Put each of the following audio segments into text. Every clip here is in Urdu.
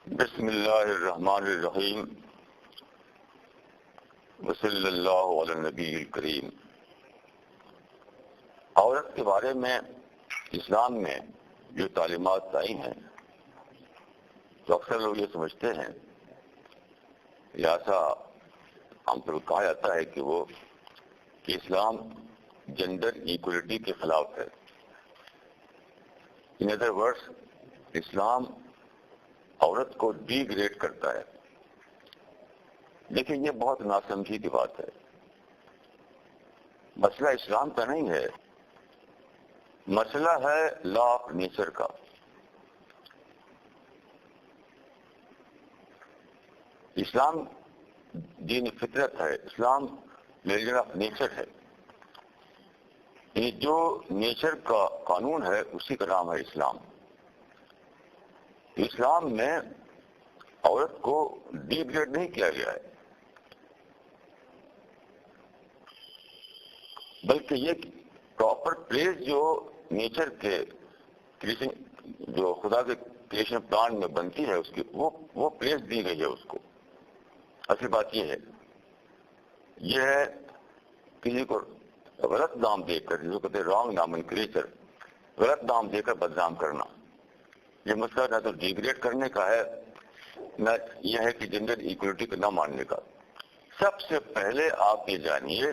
بسم اللہ الرحمن الرحیم وصلی اللہ علی النبی الکریم۔ عورت کے بارے میں اسلام میں جو تعلیمات آئی ہیں تو اکثر لوگ یہ سمجھتے ہیں یا ایسا عام طور پر کہا جاتا ہے کہ اسلام جینڈر ایکولیٹی کے خلاف ہے۔ ان ادر ورڈس اسلام عورت کو ڈی گریڈ کرتا ہے، لیکن یہ بہت ناسمجھی کی بات ہے۔ مسئلہ اسلام کا نہیں ہے، مسئلہ ہے لا آف نیچر کا۔ اسلام دین فطرت ہے، اسلام ریلیجن آف نیچر ہے۔ یہ جو نیچر کا قانون ہے اسی کا نام ہے اسلام۔ اسلام میں عورت کو ڈی گریڈ نہیں کیا گیا ہے، بلکہ یہ پراپر پلیس جو نیچر کے جو خدا کے کریشن پلان میں بنتی ہے اس کی وہ پلیس دی گئی ہے اس کو۔ اصل بات یہ ہے کسی کو غلط نام دے کر، جس کو کہتے ہیں رانگ نامنکلیچر، غلط نام دے کر بدنام کرنا، یہ مسئلہ نہ تو ڈیگریڈ کرنے کا ہے، نہ یہ ہے کہ جینڈر ایکولیٹی کو نہ ماننے کا۔ سب سے پہلے آپ یہ جانیے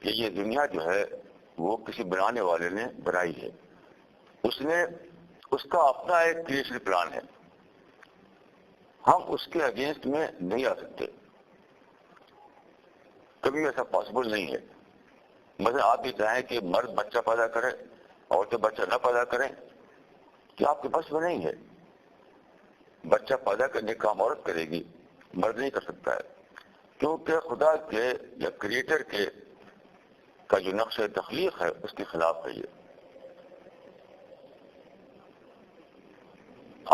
کہ یہ دنیا جو ہے وہ کسی بنانے والے نے بنائی ہے، اس کا اپنا ایک کریشن پلان ہے، ہم اس کے اگینسٹ میں نہیں آ سکتے، کبھی ایسا پاسبل نہیں ہے۔ مثلا آپ یہ چاہیں کہ مرد بچہ پیدا کرے، عورتیں بچہ نہ پیدا کریں، کہ آپ کے بس میں نہیں ہے۔ بچہ پیدا کرنے کا کام عورت کرے گی، مرد نہیں کر سکتا ہے، کیونکہ خدا کے یا کریٹر کے کا جو نقش تخلیق ہے اس کے خلاف ہے یہ۔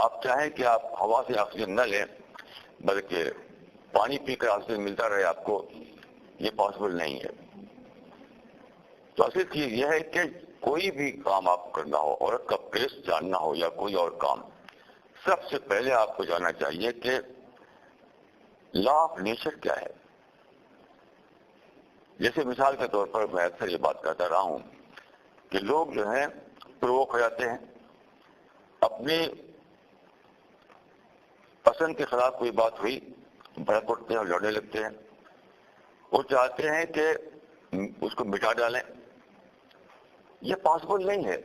آپ چاہیں کہ آپ ہوا سے آکسیجن نہ لیں بلکہ پانی پی کر آکسیجن ملتا رہے آپ کو، یہ پاسبل نہیں ہے۔ تو اصل چیز یہ ہے کہ کوئی بھی کام آپ کرنا ہو، عورت کا پلیس جاننا ہو یا کوئی اور کام، سب سے پہلے آپ کو جاننا چاہیے کہ لا آف نیچر کیا ہے۔ جیسے مثال کے طور پر میں اکثر یہ بات کہتا رہا ہوں کہ لوگ جو ہیں پرووک ہو جاتے ہیں، اپنی پسند کے خلاف کوئی بات ہوئی بھڑک اٹھتے ہیں اور لڑنے لگتے ہیں، وہ چاہتے ہیں کہ اس کو مٹا ڈالیں۔ یہ پاسبل نہیں ہے،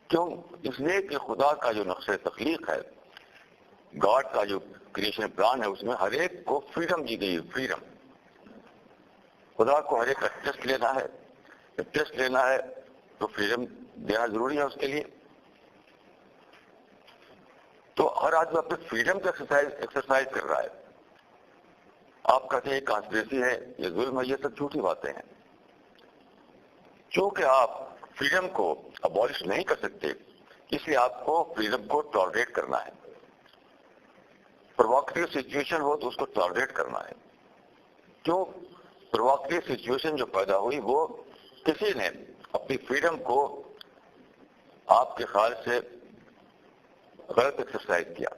کیوں؟ اس لیے کہ خدا کا جو نقشہ تخلیق ہے، گاڈ کا جو کریشن پلان ہے، اس میں ہر ایک کو فریڈم دی گئی ہے، فریڈم۔ خدا کو ہر ایک کا ٹیسٹ لینا ہے، جب ٹیسٹ لینا ہے تو فریڈم دینا ضروری ہے اس کے لیے۔ تو ہر آدمی اپنے فریڈم کا ایکسرسائز کر رہا ہے۔ آپ کہتے ہیں یہ کانسپریسی ہے، یہ ظلم ہے، یہ سب جھوٹی باتیں ہیں۔ چونکہ آپ فریڈم کو ابالش نہیں کر سکتے، اس لیے آپ کو فریڈم کو ٹالریٹ کرنا ہے۔ پرووکیٹو سچویشن ہو تو اس کو ٹالریٹ کرنا ہے۔ کیوں؟ پرووکیٹو سچویشن جو پیدا ہوئی وہ کسی نے اپنی فریڈم کو آپ کے خیال سے غلط ایکسرسائز کیا،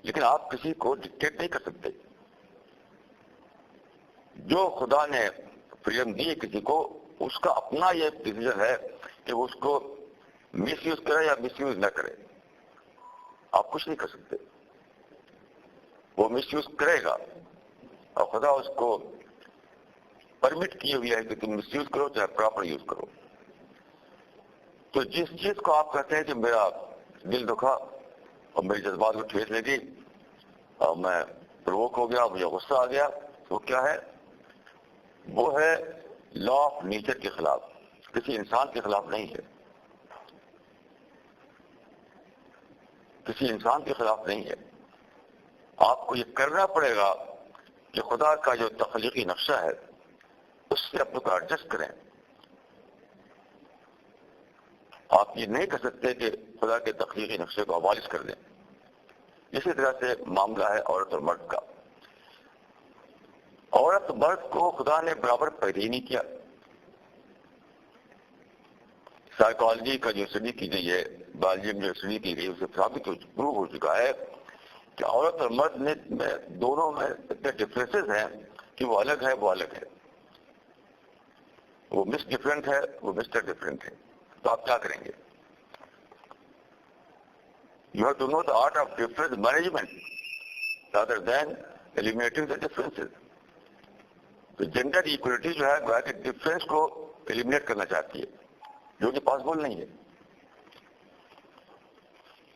لیکن آپ کسی کو ڈکٹیٹ نہیں کر سکتے۔ جو خدا نے فریڈم دی کسی کو، اس کا اپنا یہ ڈیسیژن ہے کہ وہ اس کو مس یوز کرے یا مس یوز نہ کرے۔ آپ کچھ نہیں کر سکتے، وہ مس یوز کرے گا، اور خدا اس کو پرمٹ کیے ہوئے ہے کہ تم مس یوز کرو چاہے پراپر یوز کرو۔ تو جس چیز کو آپ کہتے ہیں کہ میرا دل دکھا اور میرے جذبات کو ٹھیس لگی اور میں پرووک ہو گیا، مجھے غصہ آ گیا، وہ کیا ہے؟ وہ ہے لا آف نیچر کے خلاف، کسی انسان کے خلاف نہیں ہے، کسی انسان کے خلاف نہیں ہے۔ آپ کو یہ کرنا پڑے گا کہ خدا کا جو تخلیقی نقشہ ہے اس سے اپنے کو ایڈجسٹ کریں۔ آپ یہ نہیں کر سکتے کہ خدا کے تخلیقی نقشے کو ابالش کر دیں۔ اسی طرح سے معاملہ ہے عورت اور مرد کا۔ عورت مرد کو خدا نے برابر پیدا ہی نہیں کیا، سائیکالوجی کا جو اسٹڈی کی گئی ہے، بایولوجی میں جو اسٹڈی کی گئی، اسے ثابت پروو ہو چکا ہے کہ عورت اور مرد میں دونوں میں اتنے ڈفرینسز ہیں کہ وہ الگ ہے، وہ الگ ہے، وہ مس ڈفرینٹ ہے، وہ مسٹر ڈفرینٹ ہے. تو آپ کیا کریں گے؟ You have to know the art of difference management rather than eliminating the differences. تو جینڈر ایکولیٹی جو ہے گویا کہ ڈفرینس کو ایلیمنیٹ کرنا چاہتی ہے، جو کہ پاسبل نہیں ہے.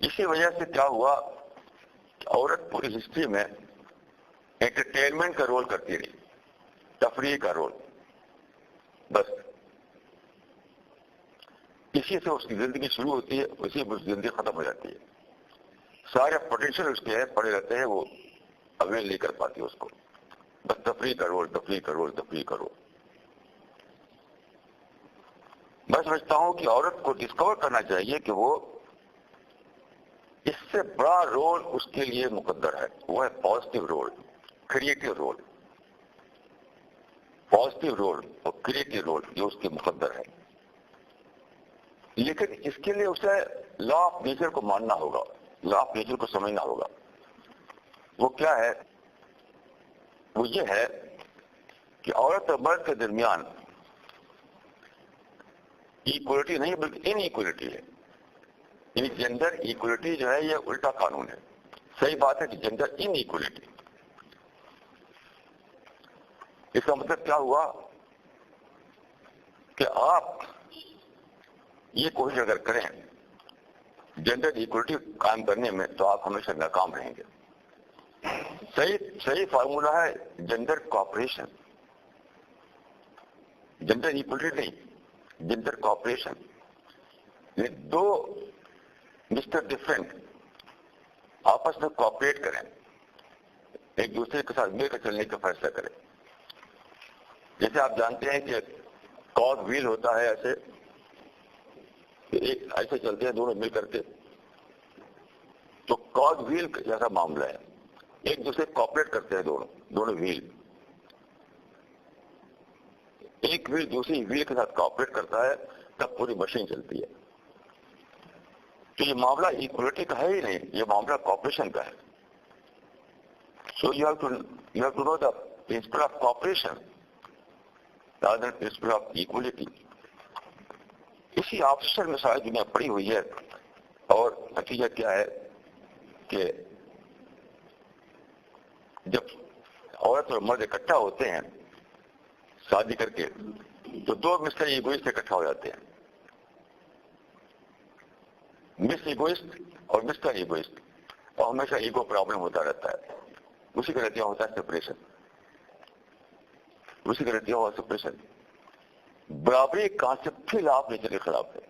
اسی وجہ سے کیا ہوا کہ عورت پوری ہسٹری میں انٹرٹینمنٹ کا رول کرتی رہی، تفریح کا رول، بس اسی سے اس کی زندگی شروع ہوتی ہے، اسی میں اس کی زندگی ختم ہو جاتی ہے. سارے پوٹینشیل اس کے پڑے رہتے ہیں، وہ اویل نہیں کر پاتی اس کو، بس تفریح کا رول، تفریح کا رول، تفریح کا رول. میں سمجھتا ہوں کہ عورت کو ڈسکور کرنا چاہیے کہ وہ اس سے بڑا رول اس کے لیے مقدر ہے، وہ ہے positive role, creative role, positive role اور کریٹو رول جو اس کے مقدر ہے. لیکن اس کے لیے اسے لا آف نیچر کو ماننا ہوگا، لا آف نیچر کو سمجھنا ہوگا. وہ کیا ہے؟ وہ یہ ہے کہ عورت اور مرد کے درمیان ایکولیٹی نہیں بلکہ ان ایکولیٹی ہے. یعنی جینڈر ایکولیٹی جو ہے یہ الٹا قانون ہے. صحیح بات ہے کہ جینڈر ان ایکولیٹی. اس کا مطلب کیا ہوا کہ آپ یہ کوشش اگر کریں جینڈر ایکولیٹی قائم کرنے میں تو آپ ہمیشہ ناکام رہیں گے. صحیح فارمولا ہے جینڈر کوآپریشن، جینڈر ایکولیٹی نہیں، جینڈر کوآپریشن. یہ دو مسٹر ڈفرینٹ آپس میں کوآپریٹ کریں، ایک دوسرے کے ساتھ مل کر چلنے کا فیصلہ کریں. جیسے آپ جانتے ہیں کہ کاگ ویل ہوتا ہے، ایسے ایک ایسے چلتے ہیں دونوں مل کر کے، تو کاگ ویل جیسا معاملہ ہے، ایک دوسرے کوآپریٹ کرتے ہیں دونوں ویل. ایک ویل دوسری ویل کے ساتھ کوآپریٹ کرتا ہے تب پوری مشین چلتی ہے. تو یہ معاملہ ایکولیٹی کا ہے ہی نہیں، یہ معاملہ کوآپریشن کا ہے. So you have to know the principle of cooperation rather than principle of equality. اسی آفیسر میں ساری دنیا پڑی ہوئی ہے. اور نتیجہ کیا ہے کہ جب عورت اور مرد اکٹھا ہوتے ہیں شادی کر کے تو دو مسٹر ایگوئسٹ اکٹھا ہو جاتے ہیں، مس ایگوئسٹ اور مسٹر ایگوئسٹ، اور ہمیشہ ایگو پرابلم ہوتا رہتا ہے. اسی کا نتیجہ ہوتا ہے سپریشن، اسی کا نتیجہ ہوا سپریشن. برابری کانسیپٹ پھر آپ نیچر کے خلاف ہے.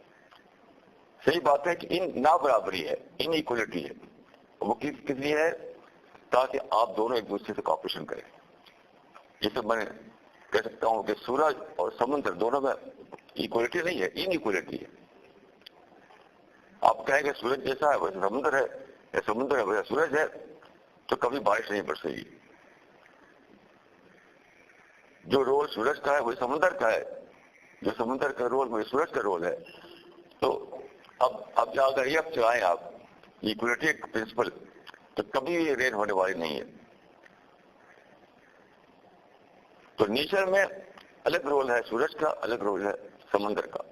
صحیح بات ہے کہ ان نا برابری ہے، ان ایکولیٹی ہے. وہ کس لیے ہے؟ تاکہ آپ دونوں ایک دوسرے سے کوآپریشن کریں. جیسے میں کہہ سکتا ہوں کہ سورج اور سمندر دونوں میں ایکولیٹی نہیں ہے، ان ایکولیٹی ہے. آپ کہیں گے سورج جیسا ہے ویسے سمندر ہے، یا سمندر ہے ویسا سورج ہے، تو کبھی بارش نہیں برسے گی. جو رول سورج کا ہے وہی سمندر کا ہے، جو سمندر کا رول وہی سورج کا رول ہے. تو اب جا کر یہ چلائیں آپ ایکولیٹی پرنسپل، تو کبھی یہ رین ہونے والی نہیں ہے. تو نیچر میں الگ رول ہے سورج کا، الگ رول ہے سمندر کا.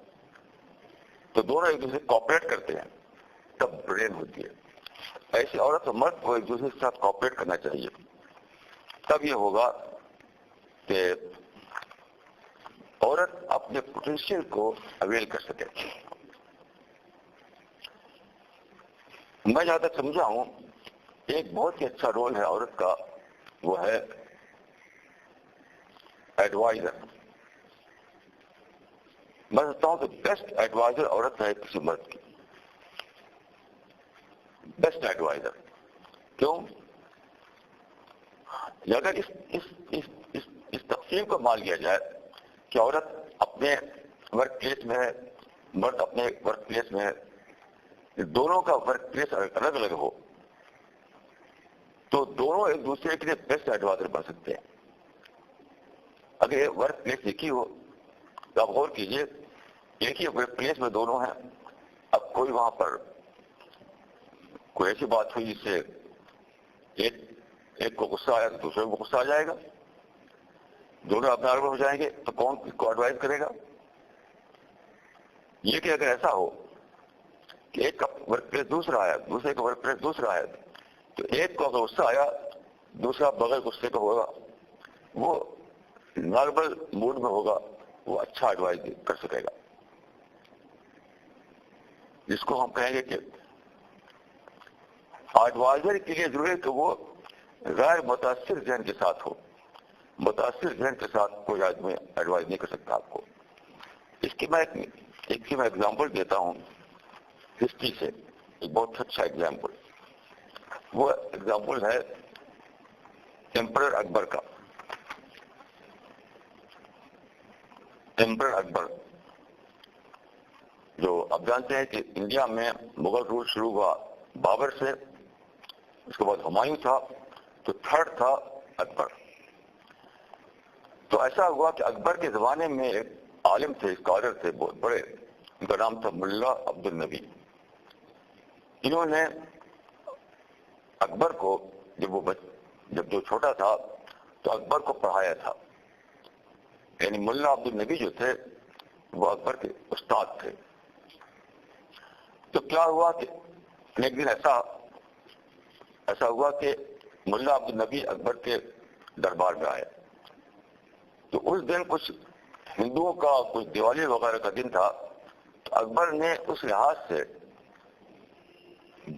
تو دونوں ایک دوسرے کوآپریٹ کرتے ہیں تب رین ہوتی ہے. ایسی عورت اور مرد کو ایک دوسرے کے ساتھ کوآپریٹ کرنا چاہیے، تب یہ ہوگا کہ عورت اپنے پوٹینشیل کو اویل کر سکے. میں جہاں تک سمجھا ہوں ایک بہت ہی اچھا رول ہے عورت کا، وہ ہے ایڈوائزر. میں سمجھتا ہوں کہ بیسٹ ایڈوائزر عورت ہے کسی مرد کی، بیسٹ ایڈوائزر. کیوں؟ اگر اس تقسیم کو مان لیا جائے کہ عورت اپنے ورک پلیس میں ہے، مرد اپنے ورک پلیس میں ہے، دونوں کا ورک پلیس الگ الگ ہو، تو دونوں ایک دوسرے کے لیے بیسٹ ایڈوائزر بن سکتے ہیں. اگر ورک پلیس ایک ہی ہو تو آپ غور کیجئے ایک ہی ورک پلیس میں دونوں ہیں. اب کوئی وہاں پر کوئی ایسی بات ہوئی جس سے ایک کو غصہ آیا تو دوسرے کو غصہ آ جائے گا, دونوں اپنے آرگو ہو جائیں گے, تو کون کس کو ایڈوائز کرے گا؟ یہ کہ اگر ایسا ہو کہ ایک کا ورک پلیس دوسرا آیا, دوسرے کا ورک پلیس دوسرا آیا, تو ایک کو اگر غصہ آیا دوسرا بغیر غصے کا ہوگا, وہ نارمل موڈ میں ہوگا, وہ اچھا ایڈوائز کر سکے گا, جس کو ہم کہیں گے کہ ایڈوائزر کے لیے ضروری ہے کہ وہ غیر متاثر ذہن کے ساتھ ہو. متاثر ذہن کے ساتھ کوئی آدمی ایڈوائز نہیں کر سکتا آپ کو. اس کی میں ایک ایگزامپل دیتا ہوں ہسٹری سے, ایک بہت اچھا ایگزامپل. وہ ایگزامپل ہے ایمپرر اکبر کا. ایمپرر اکبر جو آپ جانتے ہیں کہ انڈیا میں مغل رول شروع ہوا بابر سے, اس کے بعد ہمایوں تھا, تو تھرڈ تھا اکبر. تو ایسا ہوا کہ اکبر کے زمانے میں ایک عالم تھے, اسکالر تھے بہت بڑے, ان کا نام تھا ملا عبد النبی. انہوں نے اکبر کو جب جو چھوٹا تھا تو اکبر کو پڑھایا تھا. یعنی ملا عبد النبی جو تھے وہ اکبر کے استاد تھے. تو کیا ہوا کہ ایک دن ایسا ہوا کہ ملا عبد النبی اکبر کے دربار میں آیا. تو اس دن کچھ ہندوؤں کا کچھ دیوالی وغیرہ کا دن تھا, تو اکبر نے اس لحاظ سے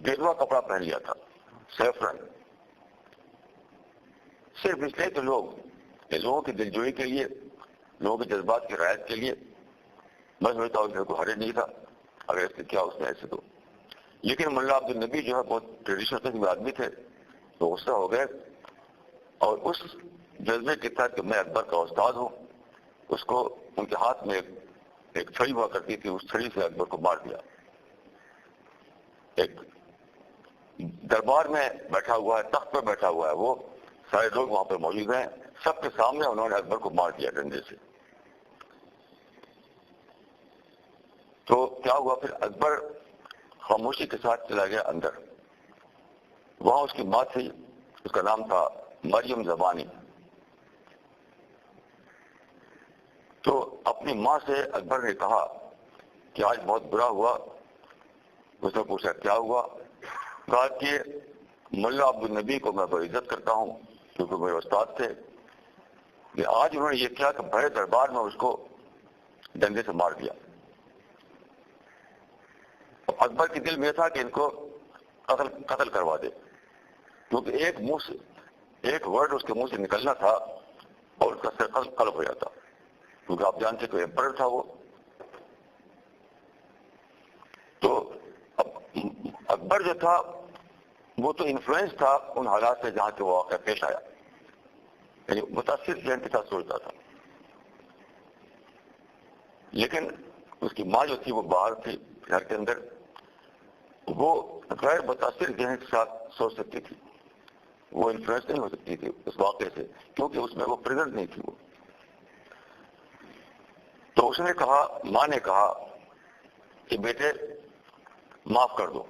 گیروا کپڑا پہن لیا تھا, سیفرن, صرف اس لیے کہ لوگوں کی دلجوئی کے لیے, لوگوں کے جذبات کی رعایت کے لیے. میں سمجھتا ہوں کہ کوئی حرج نہیں تھا اگر اس نے کیا اس نے ایسے تو. لیکن ملا عبد النبی جو ہے بہت ٹریڈیشنل قسم کے آدمی تھے, تو غصہ ہو گئے اور اس جذبے کے تحت کہ میں اکبر کا استاد ہوں, اس کو ان کے ہاتھ میں ایک چھڑی ہوا کرتی تھی, اس چھڑی سے اکبر کو مار دیا. ایک دربار میں بیٹھا ہوا ہے, تخت پہ بیٹھا ہوا ہے, وہ سارے لوگ وہاں پہ موجود ہیں, سب کے سامنے انہوں نے اکبر کو مار دیا ڈنڈے سے. تو کیا ہوا پھر, اکبر خاموشی کے ساتھ چلا گیا اندر. وہاں اس کی ماں تھی, اس کا نام تھا مریم زبانی. تو اپنی ماں سے اکبر نے کہا کہ آج بہت برا ہوا. اس نے پوچھا کیا ہوا؟ کہا کہ ملا عبد النبی کو میں بڑی عزت کرتا ہوں کیونکہ میرے استاد تھے, کہ آج انہوں نے یہ کیا کہ بڑے دربار میں اس کو ڈنڈے سے مار دیا. اکبر کے دل میں تھا کہ ان کو قتل کروا دے, کیونکہ ایک ورڈ اس کے منہ سے نکلنا تھا اور اس کا سر قلب ہو جاتا, کیونکہ آپ جانتے کہ ایمپرر تھا وہ. تو اب اکبر جو تھا وہ تو انفلوئنس تھا ان حالات سے جہاں سے وہ واقعہ پیش آیا, یعنی متاثر ذہن کے ساتھ سوچتا تھا. لیکن اس کی ماں جو تھی وہ باہر تھی گھر کے اندر, وہ غیر متاثر ذہن کے ساتھ سوچ سکتی تھی, وہ انفلوئنس نہیں ہو سکتی تھی اس واقعے سے, کیونکہ اس میں وہ پریزنٹ نہیں تھی وہ. تو اس نے کہا, ماں نے کہا کہ بیٹے معاف کر دو.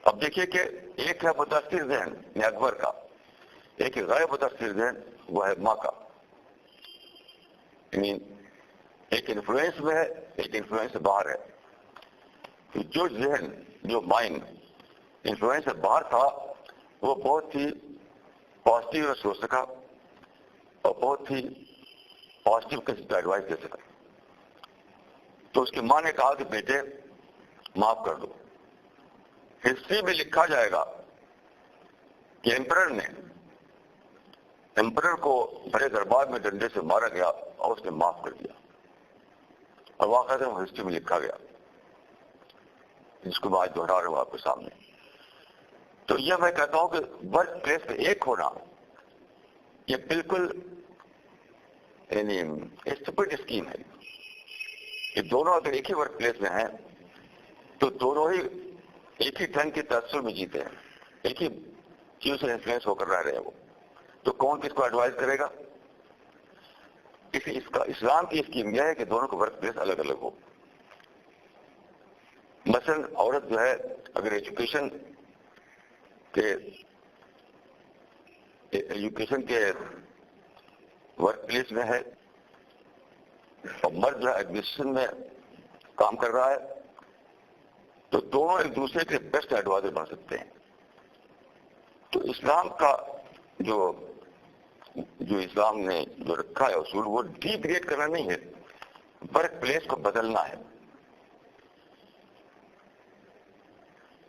اب دیکھیے کہ ایک ہے متاثر ذہن یعنی اکبر کا, ایک ہے غیر متاثر ذہن وہ ہے ماں کا. یعنی ایک انفلوئنس میں ہے, ایک انفلوئنس سے باہر ہے. جو ذہن, جو مائنڈ انفلوئنس سے باہر تھا وہ بہت ہی پازیٹیو سوچ سکا اور بہت ہی پازیٹیو قسم کا ایڈوائس دے سکا. تو اس کی ماں نے کہا کہ بیٹے معاف کر دو. ہسٹری میں لکھا جائے گا کہ ایمپرر کو بڑے دربار میں ڈنڈے سے مارا گیا اور اس نے معاف کر دیا, اور واقعہ وہ ہسٹری میں لکھا گیا, جس کو میں آج دوہرا رہا ہوں آپ کے سامنے. تو یہ میں کہتا ہوں کہ ورک پلیس میں ایک ہونا یہ بالکل یعنی اسٹوپڈ اسکیم ہے. کہ دونوں اگر ایک ہی ورک پلیس میں ہیں تو دونوں ہی ایک ہی ڈھنگ کے تاثر میں جیتے ہیں, ایک ہی چیز سے انفلوئنس ہو کر رہ رہے ہیں وہ. تو کون کس کو ایڈوائز کرے گا؟ اس کا اسلام کی اسکیم یہ ہے کہ دونوں کا ورک پلیس الگ الگ ہو. مثلاً عورت جو ہے اگر ایجوکیشن کے ورک پلیس میں ہے اور مرد جو ہے ایڈمنسٹریشن میں کام کر رہا ہے تو دونوں ایک دوسرے کے بیسٹ ایڈوائزر بن سکتے ہیں. تو اسلام کا جو اسلام نے جو رکھا ہے اصول وہ ڈی گریڈ کرنا نہیں ہے، ورک پلیس کو بدلنا ہے.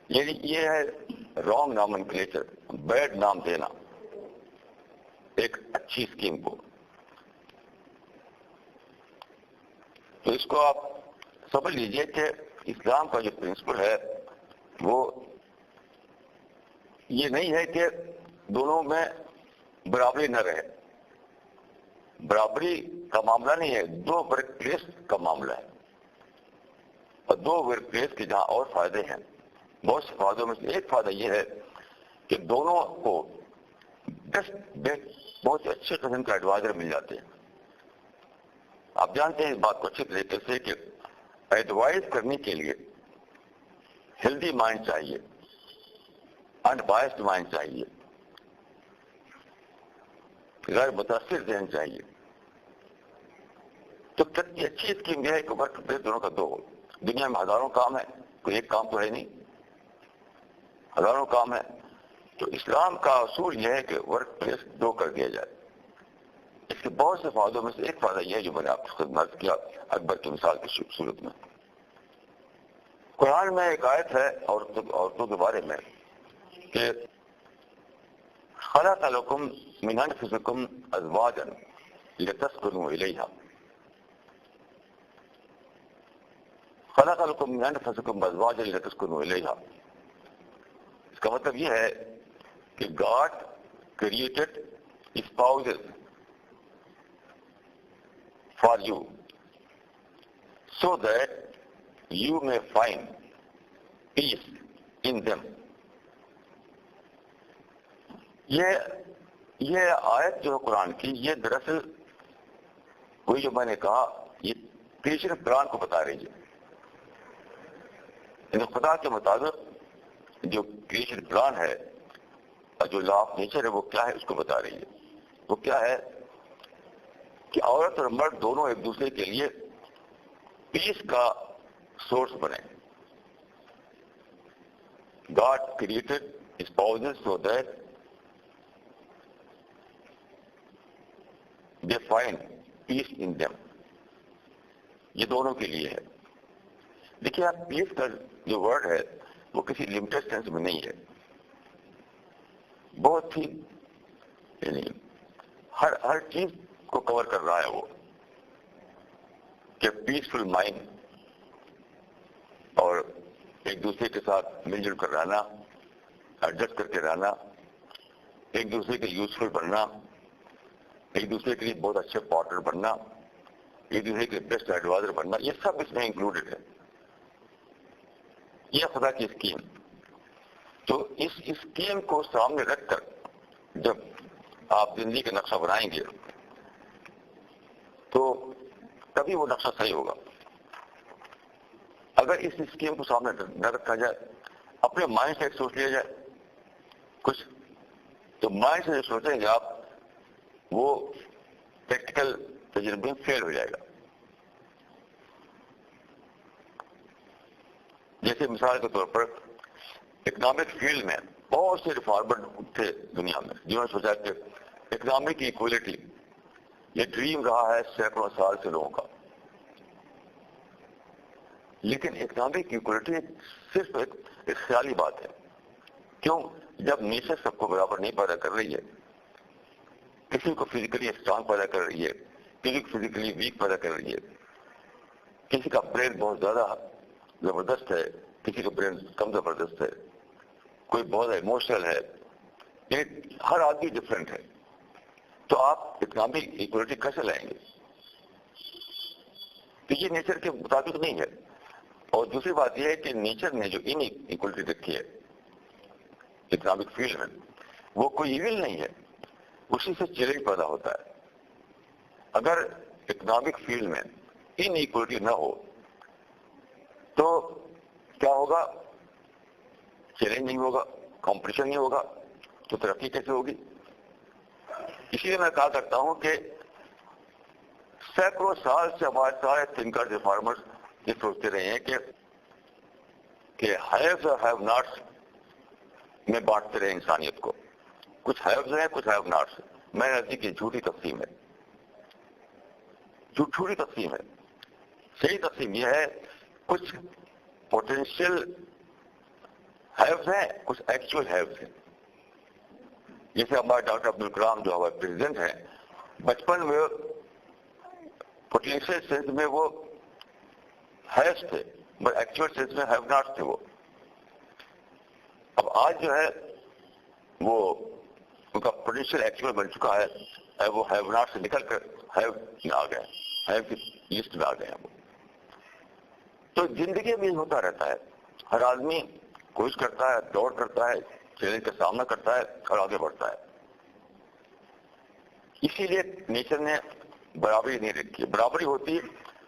یعنی یہ ہے رانگ نامنکلیچر، بیڈ نام دینا ایک اچھی اسکیم کو. تو اس کو آپ سمجھ لیجئے کہ اسلام کا جو پرنسپل ہے وہ یہ نہیں ہے کہ دونوں میں برابری نہ رہے. برابری کا معاملہ نہیں ہے، دو ورک پلیس کا معاملہ ہے. اور دو ورک پلیس کے جہاں اور فائدے ہیں، بہت سے فائدوں میں سے ایک فائدہ یہ ہے کہ دونوں کو بہت اچھے قسم کا ایڈوائزر مل جاتے ہیں. آپ جانتے ہیں اس بات کو اچھی طریقے سے کہ ایڈوائز کرنے کے لیے ہیلدی مائنڈ چاہیے، انبائسڈ مائنڈ چاہیے، غیر متاثر ذہن چاہیے. تو کتنی اچھی اسکیم یہ ہے کہ ورک پلیس دونوں کا دو ہو. دنیا میں ہزاروں کام ہے، کوئی ایک کام تو ہے نہیں، ہزاروں کام ہے. تو اسلام کا اصول یہ ہے کہ ورک پلیس دو کر دیا جائے. اس کے بہت سے فائدوں میں سے ایک فائدہ یہ ہے جو میں نے آپ کو خدمت کیا اکبر کی مثال کی صورت میں. قرآن میں ایک آیت ہے عورتوں کے بارے میں کہ خلق لکم من انفسکم ازواجا لتسکنوا الیہا. خلق لکم من انفسکم ازواجا لتسکنوا الیہا. اس کا مطلب یہ ہے کہ God created spouses for you so that you may find peace in them. یہ آیت جو ہے قرآن کی، یہ دراصل وہی جو میں نے کہا یہ کریشن پلان کو بتا رہی ہے. یعنی خدا کے مطابق جو کریشن پلان ہے اور جو لا آف نیچر ہے وہ کیا ہے اس کو بتا رہی ہے. وہ کیا ہے کہ عورت اور مرد دونوں ایک دوسرے کے لیے پیس کا سورس بنے. God created spouses so that they find peace in them. یہ دونوں کے لیے ہے. دیکھیے آپ پیس کا جو ورڈ ہے وہ کسی لمیٹڈ سینس میں نہیں ہے، بہت ہی یعنی ہر چیز کو کور کر رہا ہے وہ، کہ پیسفل مائنڈ اور ایک دوسرے کے ساتھ مل جل کر رہنا، ایڈجسٹ کر کے رہنا، ایک دوسرے کے یوزفل بننا، ایک دوسرے کے لیے بہت اچھے پارٹنر بننا، ایک دوسرے کے بیسٹ ایڈوائزر بننا، یہ سب اس میں انکلوڈیڈ ہے. یہ خدا کی اسکیم. تو اس اسکیم کو سامنے رکھ کر جب آپ زندگی کا نقشہ بنائیں گے تو تبھی وہ نقشہ صحیح ہوگا. اگر اس اسکیم کو سامنے نہ رکھا جائے، اپنے مائنڈ سے سوچ لیا جائے کچھ، تو مائنڈ سے جو سوچیں گے آپ وہ پریکٹیکل تجربے میں فیل ہو جائے گا. جیسے مثال کے طور پر اکنامک فیلڈ میں بہت سے ریفارمر تھے دنیا میں جنہوں نے سوچا کہ اکنامک ایکولیٹی یہ ڈریم رہا ہے سینکڑوں سال سے لوگوں کا، لیکن اکنامک ایکولیٹی صرف ایک خیالی بات ہے. کیوں؟ جب نیچر سب کو برابر نہیں پیدا کر رہی ہے، کسی کو فزیکلی اسٹرانگ پیدا کر رہی ہے، کسی کو فزیکلی ویک پیدا کر رہی ہے، کسی کا برین بہت زیادہ زبردست ہے، کسی کا برین کم زبردست ہے، کوئی بہت ایموشنل ہے، یعنی ہر آدمی ڈفرینٹ ہے. تو آپ اکنامک ایکولیٹی کیسے لائیں گے؟ تو یہ نیچر کے مطابق نہیں ہے. اور دوسری بات یہ ہے کہ نیچر نے جو ان ایکولیٹی رکھی ہے اکنامک فیلڈ میں، وہ کوئی ایول نہیں ہے، اسی سے چیلنج پیدا ہوتا ہے. اگر اکنامک فیلڈ میں ان ایکولیٹی نہ ہو تو کیا ہوگا؟ چیلنج نہیں ہوگا، کمپٹیشن نہیں ہوگا، تو ترقی کیسے ہوگی؟ اسی لیے میں کہا کرتا ہوں کہ سینکڑوں سال سے ہمارے سارے تھنکر ریفارمرز یہ سوچتے رہے ہیں کہ ہیوز اور ہیو ناٹس میں بانٹتے رہے انسانیت کو. کچھ ہیوز ہیں، کچھ ہیو ناٹس. میں نزدیک یہ جھوٹی تقسیم ہے، جھوٹی تقسیم ہے. صحیح تقسیم یہ ہے کچھ پوٹینشیل ہیوز ہیں، کچھ ایکچوئل ہیوز ہیں. جیسے ہمارے ڈاکٹر عبدالکلام جو ہمارے پریزیڈنٹ ہیں، بچپن میں پوٹینشیل سینس میں وہ ہیوز تھے، بٹ ایکچوئل سینس میں ہیو ناٹ تھے وہ. اب آج جو ہے وہ ان کا پوٹینشیل ایکچوئل بن چکا ہے، وہ ہیو ناٹ سے نکل کر ہیو میں آ گئے، ہیو کی لسٹ میں آ گئے ہیں وہ. تو زندگی میں ہوتا رہتا ہے، ہر آدمی کوشش کرتا ہے، دوڑ کرتا ہے، چیلنج کا سامنا کرتا ہے اور آگے بڑھتا ہے. اسی لیے نیچر نے برابری نہیں رکھی. برابری ہوتی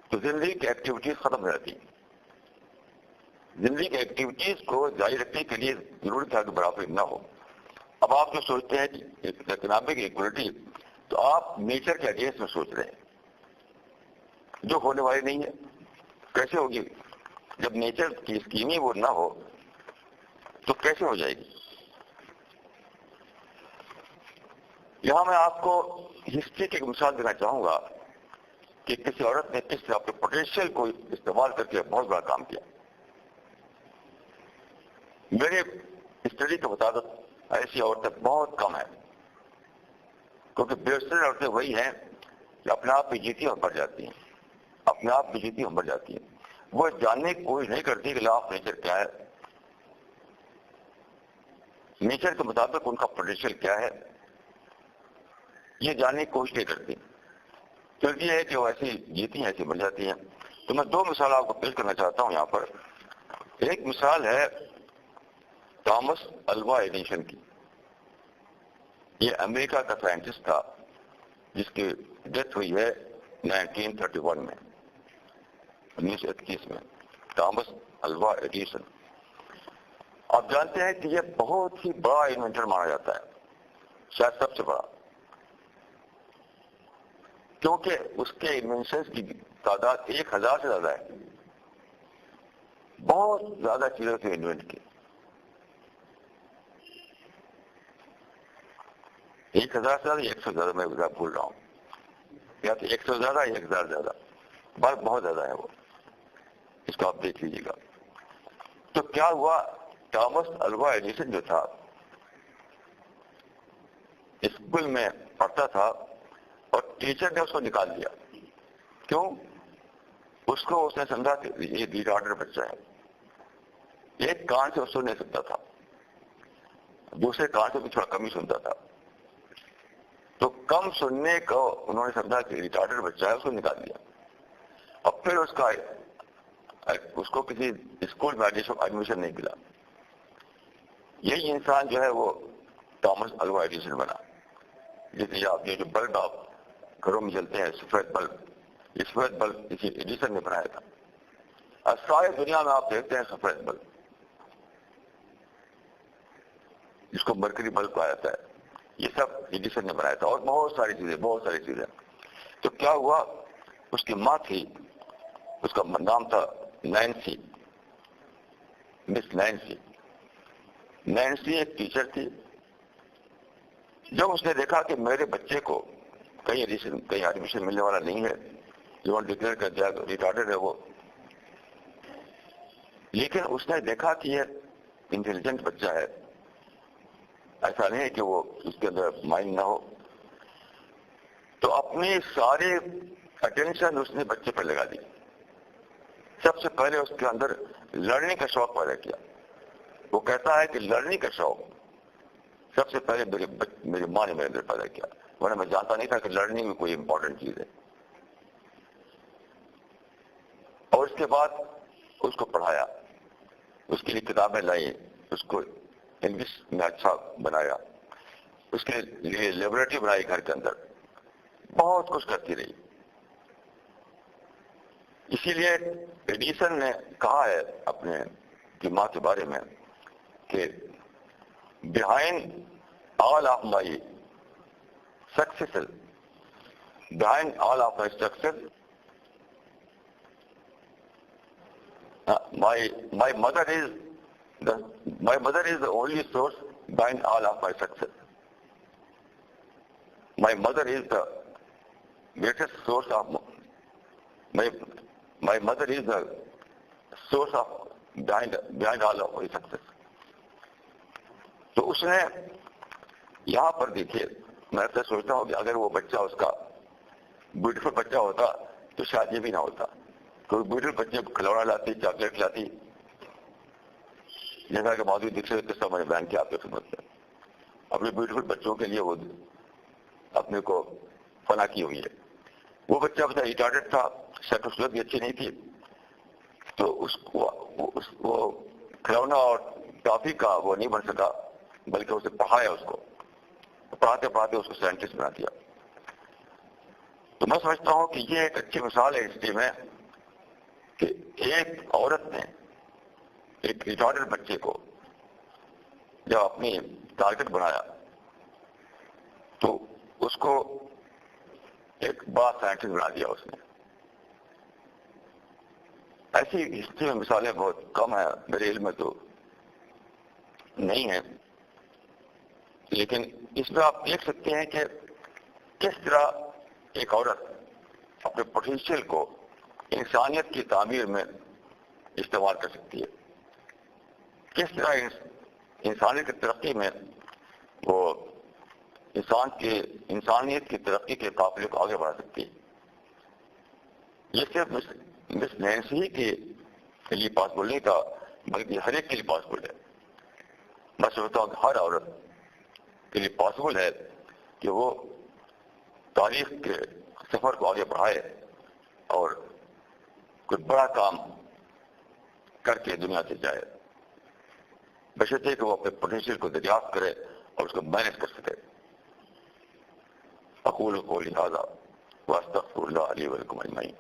تو زندگی کی ایکٹیویٹیز ختم رہتی. زندگی کی ایکٹیویٹیز کو جاری رکھنے کے لیے ضروری تھا کہ برابری نہ ہو. اب آپ جو سوچتے ہیں کہ اکنامک ایکولیٹی، تو آپ نیچر کے اگینسٹ میں سوچ رہے ہیں جو ہونے والی نہیں ہے. کیسے ہوگی؟ جب نیچر کی اسکیم ہی وہ نہ ہو تو کیسے ہو جائے گی؟ یہاں میں آپ کو ہسٹری کی ایک مثال دینا چاہوں گا کہ کسی عورت نے کس طرح اپنے پوٹینشیل کو استعمال کر کے بہت بڑا کام کیا. میرے اسٹڈی کے مطابق ایسی عورتیں بہت کم ہیں، کیونکہ بیشتر عورتیں وہی ہیں کہ اپنے آپ بھی جیتی اور مر جاتی ہیں، اپنے آپ بھی جیتی اور مر جاتی ہیں. وہ جاننے کی کوشش نہیں کرتی کہ لا آف نیچر کیا ہے، نیچر کے مطابق ان کا پوٹینشیل کیا ہے، یہ جاننے کی کوشش نہیں کرتی. تو یہ ہے کہ وہ ایسی جیتی ہیں، ایسی مر جاتی ہیں. تو میں دو مثال آپ کو پیش کرنا چاہتا ہوں یہاں پر. ایک مثال ہے تھامس الوا ایڈیسن کی. یہ امریکہ کا سائنٹسٹ تھا جس کی ڈیتھ ہوئی ہے 1931 میں، 1921 میں. تھامس الوا ایڈیسن آپ جانتے ہیں کہ یہ بہت ہی بڑا انوینٹر مانا جاتا ہے، شاید سب سے بڑا، کیونکہ اس کے انوینشنز کی تعداد 1000 سے زیادہ ہے. بہت زیادہ چیزوں سے انوینٹ کی. 1000 سے زیادہ یا 100 زیادہ، میں بھول رہا ہوں، یا تو 100 زیادہ یا 1000 زیادہ، بہت زیادہ ہے وہ. اس کو آپ دیکھ لیجیے گا. تو کیا ہوا، تھامس الوا ایڈیسن جو تھا اسکول میں پڑھتا تھا اور ٹیچر نے اس کو نکال دیا. کیوں؟ اس نے سمجھا کہ یہ ریٹارڈر بچہ ہے، ایک کان سے سن نہیں سکتا تھا، دوسرے کان سے بھی تھوڑا کم ہی سنتا تھا. تو کم سننے کو انہوں نے سمجھا کہ ریٹارڈر بچہ ہے، اس کو نکال دیا. اب پھر اس کو کسی اسکول میں ایڈمیشن نہیں ملا. یہی انسان جو ہے وہ تھامس الوا ایڈیسن بنا. جس لیے آپ یہ جو بلب آپ گھروں میں جلتے ہیں، سفید بلب، یہ سفید بلب کسی ایڈیسن نے بنایا تھا. اور ساری دنیا میں آپ دیکھتے ہیں سفید بلب، جس کو مرکری بلب کہا جاتا ہے، یہ سب ایڈیسن نے بنایا تھا. اور بہت ساری چیزیں. تو کیا ہوا، اس کی ماں تھی، اس کا نام تھا نینسی، مس نینسی. نینسی ایک ٹیچر تھی. جب اس نے دیکھا کہ میرے بچے کو کہیں ایڈمیشن ملنے والا نہیں ہے، جو ڈکلیئر کر دیا ریٹارڈر ہے وہ، لیکن اس نے دیکھا کہ یہ انٹیلیجنٹ بچہ ہے، ایسا نہیں ہے کہ وہ اس کے اندر مائنڈ نہ ہو. تو اپنی سارے اٹینشن اس نے بچے پر لگا دی. سب سے پہلے اس کے اندر لرننگ کا شوق پیدا کیا. وہ کہتا ہے کہ لرننگ کا شوق سب سے پہلے میری ماں نے میرے اندر پیدا کیا، ورنہ میں جانتا نہیں تھا کہ لرننگ بھی کوئی امپورٹنٹ چیز ہے. اور اس کے بعد اس کو پڑھایا، اس کے لیے کتابیں لائی، اس کو انگلش میں اچھا بنایا، اس کے لیے لیبورٹری بنائی گھر کے اندر، بہت کچھ کرتی رہی. اسی لیے ایڈیسن نے کہا ہے اپنے دماغ کے بارے میں کہ behind all of my success, my mother is the only source behind all of my success. My mother is the greatest source of my mother is the source of behind all of my success. تو اس نے یہاں پر دیکھیے، میں تو سوچتا ہوں کہ اگر وہ بچہ اس کا بیوٹیفل بچہ ہوتا تو شاید یہ بھی نہ ہوتا. کوئی بیوٹیفل بچے کو کھلونا لاتی، چاکلیٹ لاتی، جیسا کہ مودودی دکھے قصہ میں نے بیان کیا آپ کے خدمت میں. اپنے بیوٹیفل بچوں کے لیے وہ اپنے کو فنا کی ہوئی ہے. وہ بچہ بتا ریٹارڈڈ تھا، شکل صورت بھی اچھی نہیں تھی، تو اس کو کھلونا اور ٹافی کا وہ نہیں بن سکا، بلکہ اسے پڑھایا، اس کو پڑھاتے پڑھاتے اس کو سائنٹسٹ بنا دیا. تو میں سمجھتا ہوں کہ یہ ایک اچھی مثال ہے ہسٹری میں کہ ایک عورت نے ایک ریٹارڈڈ بچے کو جب اپنی ٹارگٹ بنایا تو اس کو ایک بڑا سائنٹسٹ بنا دیا اس نے. ایسی ہسٹری میں مثالیں بہت کم ہیں، میرے علم میں تو نہیں ہے، لیکن اس میں آپ دیکھ سکتے ہیں کہ کس طرح ایک عورت اپنے پوٹینشیل کو انسانیت کی تعمیر میں استعمال کر سکتی ہے، کس طرح انسانیت کی ترقی میں وہ انسانیت کی ترقی کے قافلے کو آگے بڑھا سکتی ہے. یہ صرف مس نینسی کے لیے پاسبل نہیں تھا، بلکہ ہر ایک کے لیے پاسبل ہے. میں سمجھتا ہوں کہ ہر عورت کے لیے پاسبل ہے کہ وہ تاریخ کے سفر کو آگے بڑھائے اور کوئی بڑا کام کر کے دنیا سے جائے، بشرطے کہ وہ اپنے پوٹینشیل کو دریافت کرے اور اس کو مینج کر سکے. اقول قولی ھذا واستغفر اللہ لی ولکم اجمعین.